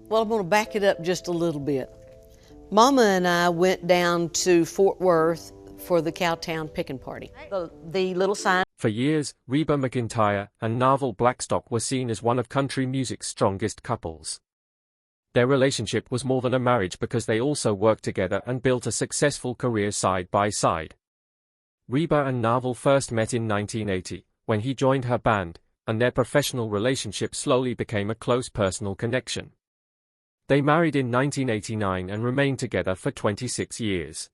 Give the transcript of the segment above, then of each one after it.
Well, I'm going to back it up just a little bit. Mama and I went down to Fort Worth for the Cowtown picking party. The little sign. For years, Reba McEntire and Narvel Blackstock were seen as one of country music's strongest couples. Their relationship was more than a marriage because they also worked together and built a successful career side by side. Reba and Narvel first met in 1980, when he joined her band, and their professional relationship slowly became a close personal connection. They married in 1989 and remained together for 26 years.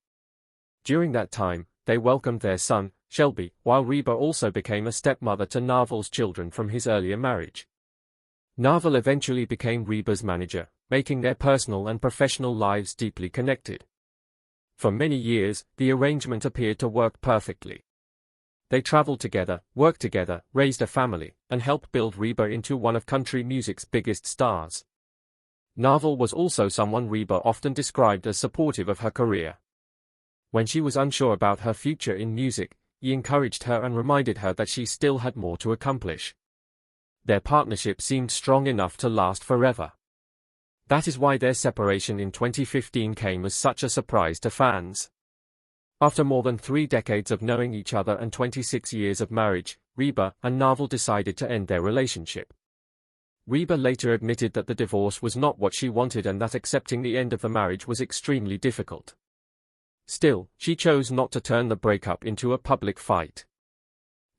During that time, they welcomed their son, Shelby, while Reba also became a stepmother to Narvel's children from his earlier marriage. Narvel eventually became Reba's manager, making their personal and professional lives deeply connected. For many years, the arrangement appeared to work perfectly. They traveled together, worked together, raised a family, and helped build Reba into one of country music's biggest stars. Narvel was also someone Reba often described as supportive of her career. When she was unsure about her future in music, he encouraged her and reminded her that she still had more to accomplish. Their partnership seemed strong enough to last forever. That is why their separation in 2015 came as such a surprise to fans. After more than 3 decades of knowing each other and 26 years of marriage, Reba and Narvel decided to end their relationship. Reba later admitted that the divorce was not what she wanted and that accepting the end of the marriage was extremely difficult. Still, she chose not to turn the breakup into a public fight.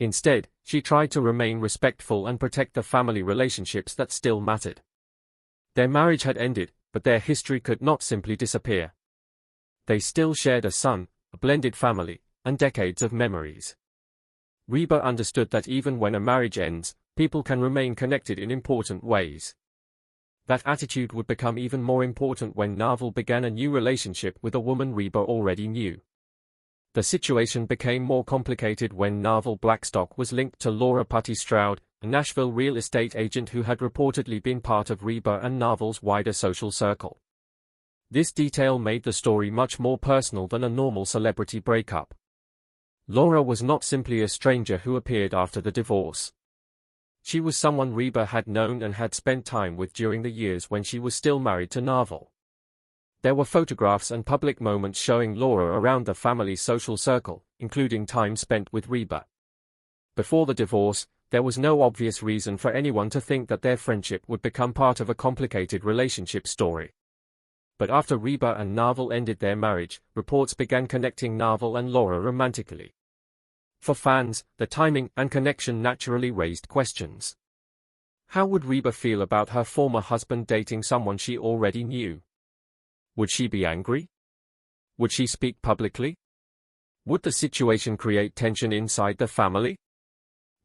Instead, she tried to remain respectful and protect the family relationships that still mattered. Their marriage had ended, but their history could not simply disappear. They still shared a son, a blended family, and decades of memories. Reba understood that even when a marriage ends, people can remain connected in important ways. That attitude would become even more important when Narvel began a new relationship with a woman Reba already knew. The situation became more complicated when Narvel Blackstock was linked to Laura Putty Stroud, a Nashville real estate agent who had reportedly been part of Reba and Narvel's wider social circle. This detail made the story much more personal than a normal celebrity breakup. Laura was not simply a stranger who appeared after the divorce. She was someone Reba had known and had spent time with during the years when she was still married to Narvel. There were photographs and public moments showing Laura around the family's social circle, including time spent with Reba. Before the divorce, there was no obvious reason for anyone to think that their friendship would become part of a complicated relationship story. But after Reba and Narvel ended their marriage, reports began connecting Narvel and Laura romantically. For fans, the timing and connection naturally raised questions. How would Reba feel about her former husband dating someone she already knew? Would she be angry? Would she speak publicly? Would the situation create tension inside the family?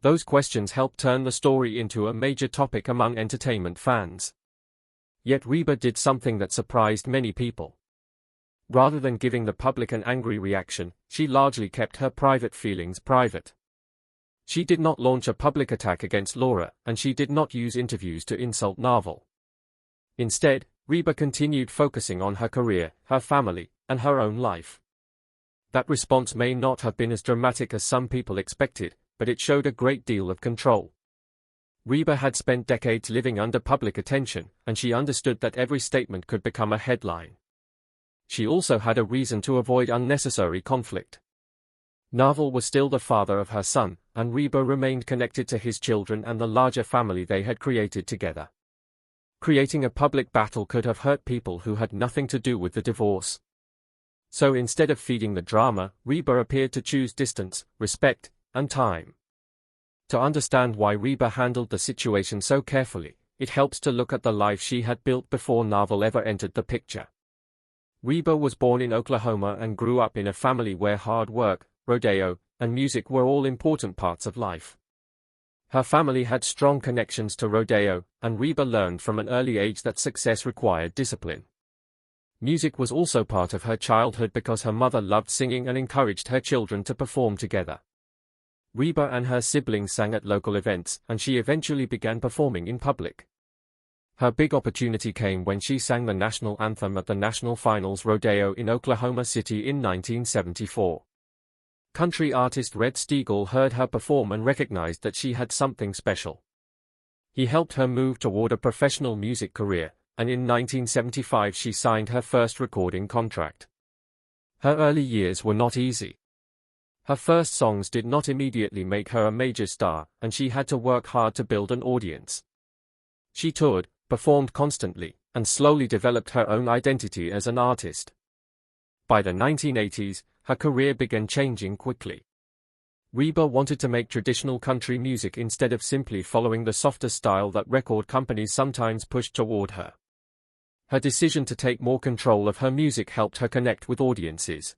Those questions helped turn the story into a major topic among entertainment fans. Yet Reba did something that surprised many people. Rather than giving the public an angry reaction, she largely kept her private feelings private. She did not launch a public attack against Laura, and she did not use interviews to insult Narvel. Instead, Reba continued focusing on her career, her family, and her own life. That response may not have been as dramatic as some people expected, but it showed a great deal of control. Reba had spent decades living under public attention, and she understood that every statement could become a headline. She also had a reason to avoid unnecessary conflict. Narvel was still the father of her son, and Reba remained connected to his children and the larger family they had created together. Creating a public battle could have hurt people who had nothing to do with the divorce. So instead of feeding the drama, Reba appeared to choose distance, respect, and time. To understand why Reba handled the situation so carefully, it helps to look at the life she had built before Narvel ever entered the picture. Reba was born in Oklahoma and grew up in a family where hard work, rodeo, and music were all important parts of life. Her family had strong connections to rodeo, and Reba learned from an early age that success required discipline. Music was also part of her childhood because her mother loved singing and encouraged her children to perform together. Reba and her siblings sang at local events, and she eventually began performing in public. Her big opportunity came when she sang the national anthem at the National Finals Rodeo in Oklahoma City in 1974. Country artist Red Steagall heard her perform and recognized that she had something special. He helped her move toward a professional music career, and in 1975 she signed her first recording contract. Her early years were not easy. Her first songs did not immediately make her a major star, and she had to work hard to build an audience. She toured, performed constantly, and slowly developed her own identity as an artist. By the 1980s, her career began changing quickly. Reba wanted to make traditional country music instead of simply following the softer style that record companies sometimes pushed toward her. Her decision to take more control of her music helped her connect with audiences.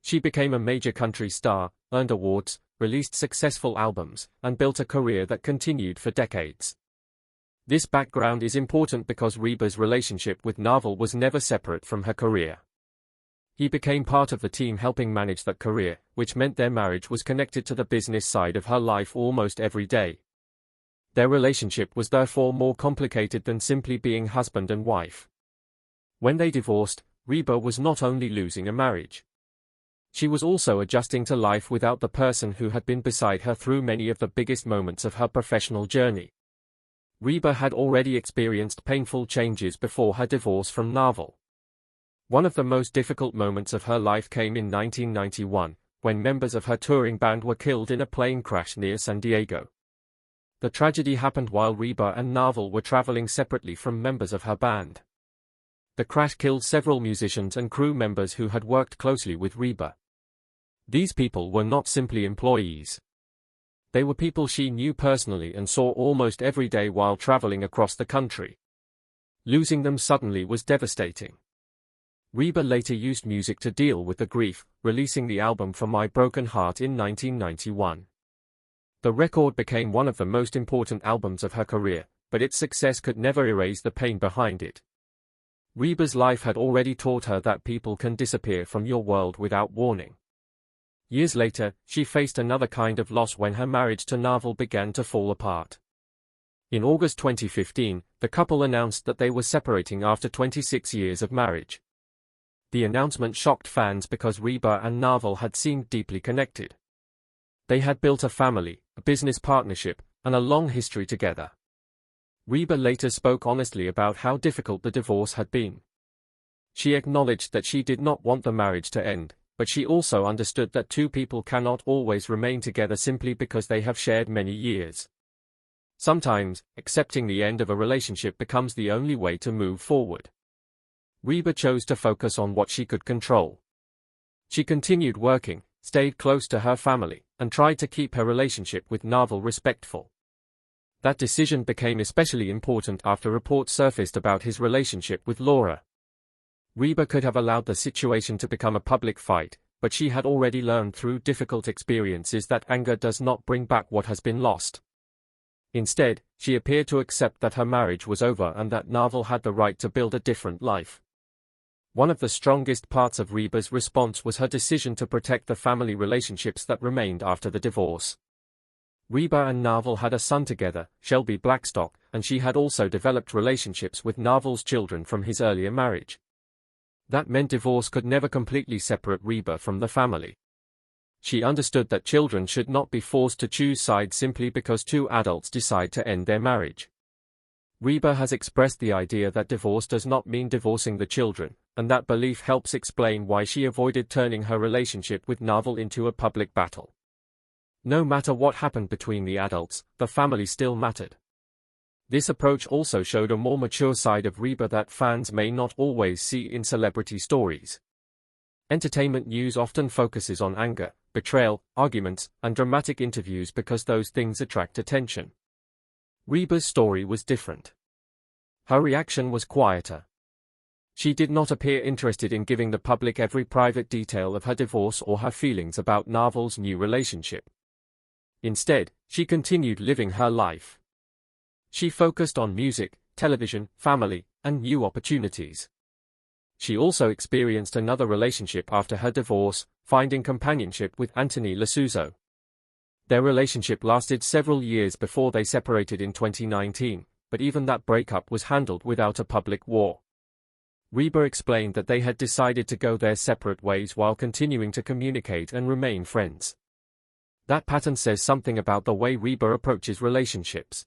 She became a major country star, earned awards, released successful albums, and built a career that continued for decades. This background is important because Reba's relationship with Navel was never separate from her career. He became part of the team helping manage that career, which meant their marriage was connected to the business side of her life almost every day. Their relationship was therefore more complicated than simply being husband and wife. When they divorced, Reba was not only losing a marriage. She was also adjusting to life without the person who had been beside her through many of the biggest moments of her professional journey. Reba had already experienced painful changes before her divorce from Navel. One of the most difficult moments of her life came in 1991, when members of her touring band were killed in a plane crash near San Diego. The tragedy happened while Reba and Navel were traveling separately from members of her band. The crash killed several musicians and crew members who had worked closely with Reba. These people were not simply employees. They were people she knew personally and saw almost every day while traveling across the country. Losing them suddenly was devastating. Reba later used music to deal with the grief, releasing the album For My Broken Heart in 1991. The record became one of the most important albums of her career, but its success could never erase the pain behind it. Reba's life had already taught her that people can disappear from your world without warning. Years later, she faced another kind of loss when her marriage to Navel began to fall apart. In August 2015, the couple announced that they were separating after 26 years of marriage. The announcement shocked fans because Reba and Navel had seemed deeply connected. They had built a family, a business partnership, and a long history together. Reba later spoke honestly about how difficult the divorce had been. She acknowledged that she did not want the marriage to end, but she also understood that two people cannot always remain together simply because they have shared many years. Sometimes, accepting the end of a relationship becomes the only way to move forward. Reba chose to focus on what she could control. She continued working, stayed close to her family, and tried to keep her relationship with Navel respectful. That decision became especially important after reports surfaced about his relationship with Laura. Reba could have allowed the situation to become a public fight, but she had already learned through difficult experiences that anger does not bring back what has been lost. Instead, she appeared to accept that her marriage was over and that Navel had the right to build a different life. One of the strongest parts of Reba's response was her decision to protect the family relationships that remained after the divorce. Reba and Navel had a son together, Shelby Blackstock, and she had also developed relationships with Navel's children from his earlier marriage. That meant divorce could never completely separate Reba from the family. She understood that children should not be forced to choose sides simply because two adults decide to end their marriage. Reba has expressed the idea that divorce does not mean divorcing the children, and that belief helps explain why she avoided turning her relationship with Navel into a public battle. No matter what happened between the adults, the family still mattered. This approach also showed a more mature side of Reba that fans may not always see in celebrity stories. Entertainment news often focuses on anger, betrayal, arguments, and dramatic interviews because those things attract attention. Reba's story was different. Her reaction was quieter. She did not appear interested in giving the public every private detail of her divorce or her feelings about Navel's new relationship. Instead, she continued living her life. She focused on music, television, family, and new opportunities. She also experienced another relationship after her divorce, finding companionship with Anthony Lasuzzo. Their relationship lasted several years before they separated in 2019, but even that breakup was handled without a public war. Reba explained that they had decided to go their separate ways while continuing to communicate and remain friends. That pattern says something about the way Reba approaches relationships.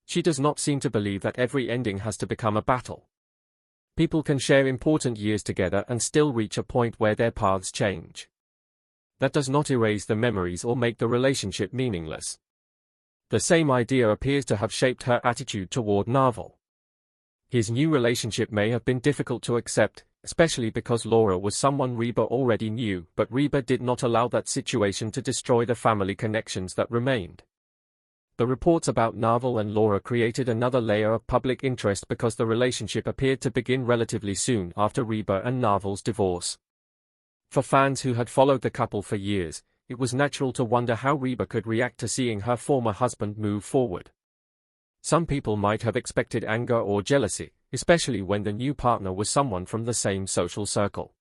She does not seem to believe that every ending has to become a battle. People can share important years together and still reach a point where their paths change. That does not erase the memories or make the relationship meaningless. The same idea appears to have shaped her attitude toward Naval. His new relationship may have been difficult to accept, especially because Laura was someone Reba already knew, but Reba did not allow that situation to destroy the family connections that remained. The reports about Naval and Laura created another layer of public interest because the relationship appeared to begin relatively soon after Reba and Naval's divorce. For fans who had followed the couple for years, it was natural to wonder how Reba could react to seeing her former husband move forward. Some people might have expected anger or jealousy, especially when the new partner was someone from the same social circle.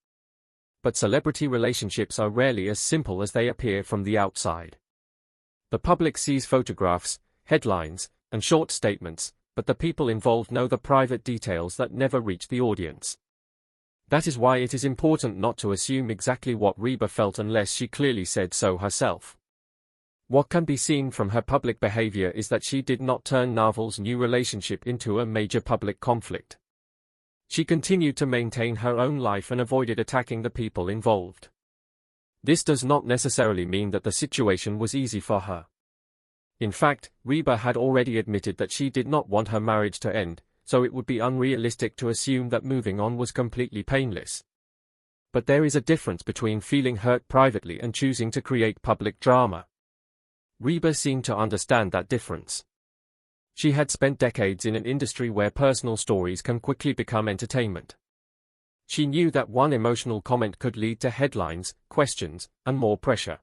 But celebrity relationships are rarely as simple as they appear from the outside. The public sees photographs, headlines, and short statements, but the people involved know the private details that never reach the audience. That is why it is important not to assume exactly what Reba felt unless she clearly said so herself. What can be seen from her public behavior is that she did not turn Naval's new relationship into a major public conflict. She continued to maintain her own life and avoided attacking the people involved. This does not necessarily mean that the situation was easy for her. In fact, Reba had already admitted that she did not want her marriage to end, so it would be unrealistic to assume that moving on was completely painless. But there is a difference between feeling hurt privately and choosing to create public drama. Reba seemed to understand that difference. She had spent decades in an industry where personal stories can quickly become entertainment. She knew that one emotional comment could lead to headlines, questions, and more pressure.